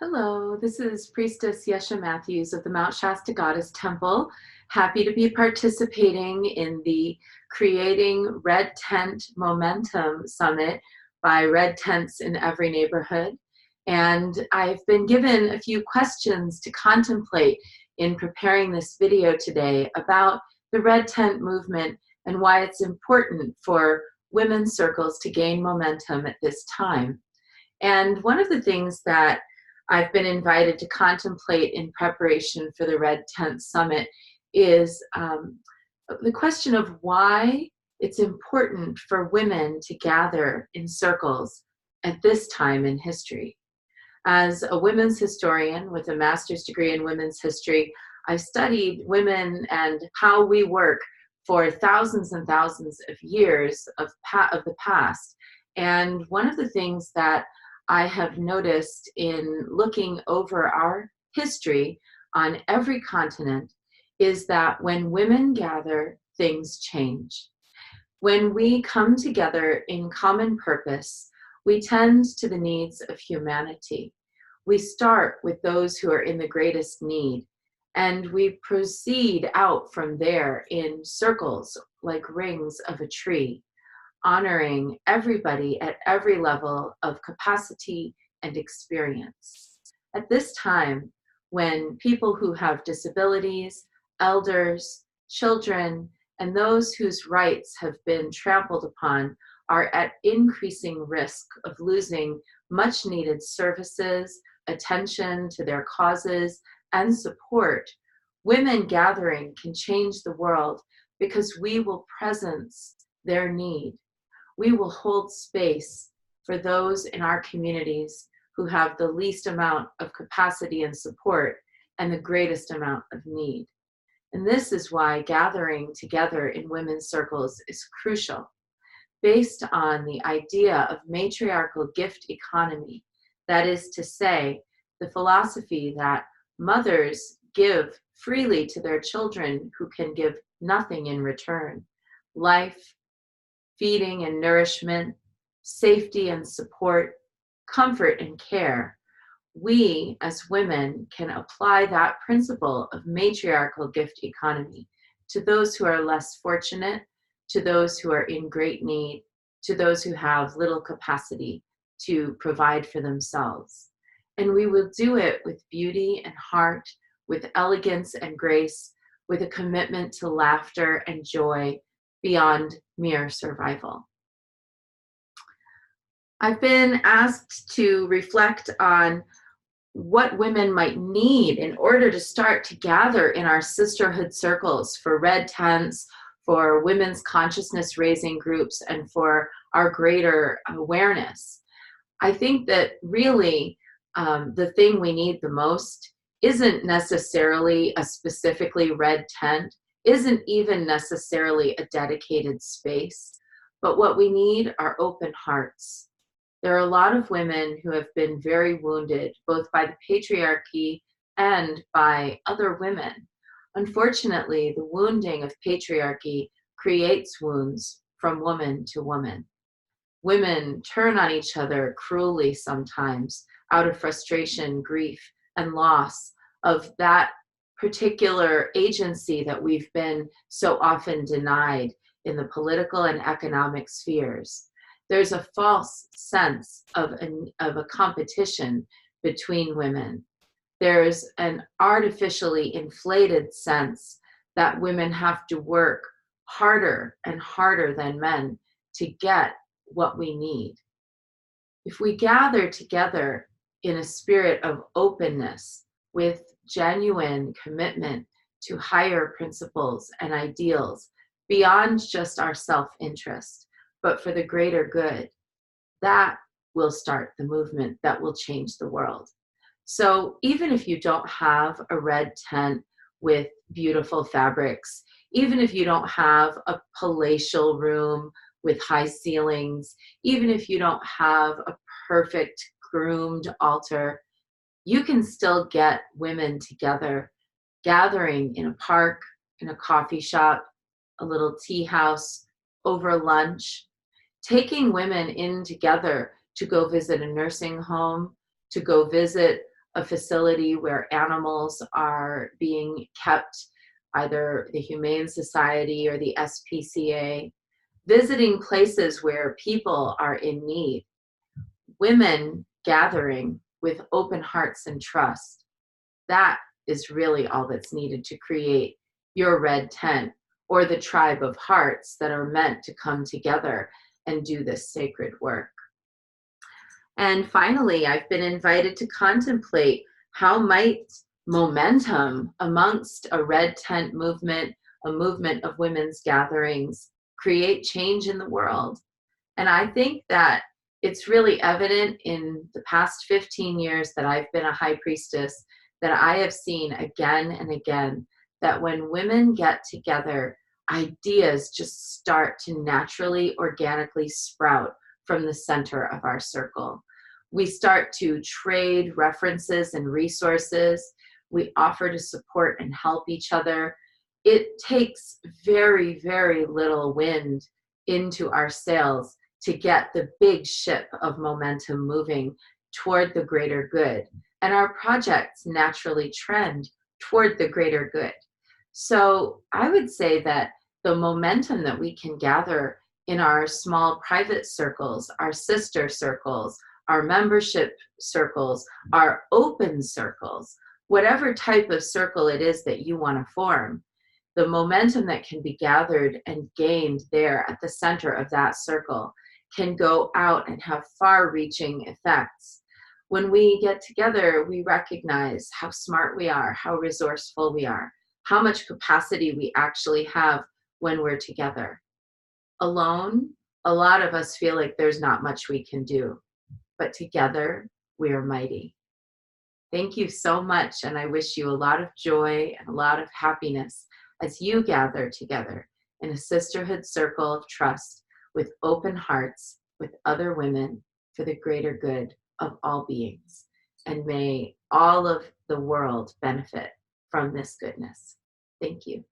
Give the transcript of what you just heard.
Hello, this is Priestess Yeshe of the Mt Shasta Goddess Temple. Happy to be participating in the Creating Red Tent Momentum Summit by Red Tents in Every Neighborhood. And I've been given a few questions to contemplate in preparing this video today about the Red Tent movement and why it's important for women's circles to gain momentum at this time. And one of the things that I've been invited to contemplate in preparation for the Red Tent Summit is the question of why it's important for women to gather in circles at this time in history. As a women's historian with a master's degree in women's history, I've studied women and how we work for thousands and thousands of years of the past. And one of the things that I have noticed in looking over our history on every continent is that when women gather, things change. When we come together in common purpose, we tend to the needs of humanity. We start with those who are in the greatest need, and we proceed out from there in circles like rings of a tree, honoring everybody at every level of capacity and experience. At this time, when people who have disabilities, elders, children, and those whose rights have been trampled upon are at increasing risk of losing much needed services, attention to their causes, and support, women gathering can change the world because we will presence their need. We will hold space for those in our communities who have the least amount of capacity and support and the greatest amount of need. And this is why gathering together in women's circles is crucial. Based on the idea of matriarchal gift economy, that is to say, the philosophy that mothers give freely to their children who can give nothing in return: life, feeding and nourishment, safety and support, comfort and care. We, as women, can apply that principle of matriarchal gift economy to those who are less fortunate, to those who are in great need, to those who have little capacity to provide for themselves. And we will do it with beauty and heart, with elegance and grace, with a commitment to laughter and joy beyond mere survival. I've been asked to reflect on what women might need in order to start to gather in our sisterhood circles for red tents, for women's consciousness raising groups, and for our greater awareness. I think that really the thing we need the most isn't necessarily a specifically red tent, isn't even necessarily a dedicated space, but what we need are open hearts. There are a lot of women who have been very wounded, both by the patriarchy and by other women. Unfortunately, the wounding of patriarchy creates wounds from woman to woman. Women turn on each other cruelly sometimes out of frustration, grief, and loss of that particular agency that we've been so often denied in the political and economic spheres. There's a false sense of a competition between women. There's an artificially inflated sense that women have to work harder and harder than men to get what we need. If we gather together in a spirit of openness with genuine commitment to higher principles and ideals beyond just our self-interest, but for the greater good, that will start the movement that will change the world. So even if you don't have a red tent with beautiful fabrics, even if you don't have a palatial room with high ceilings, even if you don't have a perfect groomed altar, you can still get women together, gathering in a park, in a coffee shop, a little tea house, over lunch, taking women in together to go visit a nursing home, to go visit a facility where animals are being kept, either the Humane Society or the SPCA, visiting places where people are in need, women gathering with open hearts and trust. That is really all that's needed to create your red tent, or the tribe of hearts that are meant to come together and do this sacred work. And finally, I've been invited to contemplate how might momentum amongst a red tent movement, a movement of women's gatherings, create change in the world. And I think that it's really evident in the past 15 years that I've been a high priestess, that I have seen again and again that when women get together, ideas just start to naturally, organically sprout from the center of our circle. We start to trade references and resources. We offer to support and help each other. It takes very, very little wind into our sails to get the big ship of momentum moving toward the greater good. And our projects naturally trend toward the greater good. So I would say that the momentum that we can gather in our small private circles, our sister circles, our membership circles, our open circles, whatever type of circle it is that you want to form, the momentum that can be gathered and gained there at the center of that circle can go out and have far-reaching effects. When we get together, we recognize how smart we are, how resourceful we are, how much capacity we actually have when we're together. Alone, a lot of us feel like there's not much we can do, but together we are mighty. Thank you so much, and I wish you a lot of joy and a lot of happiness as you gather together in a sisterhood circle of trust with open hearts with other women for the greater good of all beings. And may all of the world benefit from this goodness. Thank you.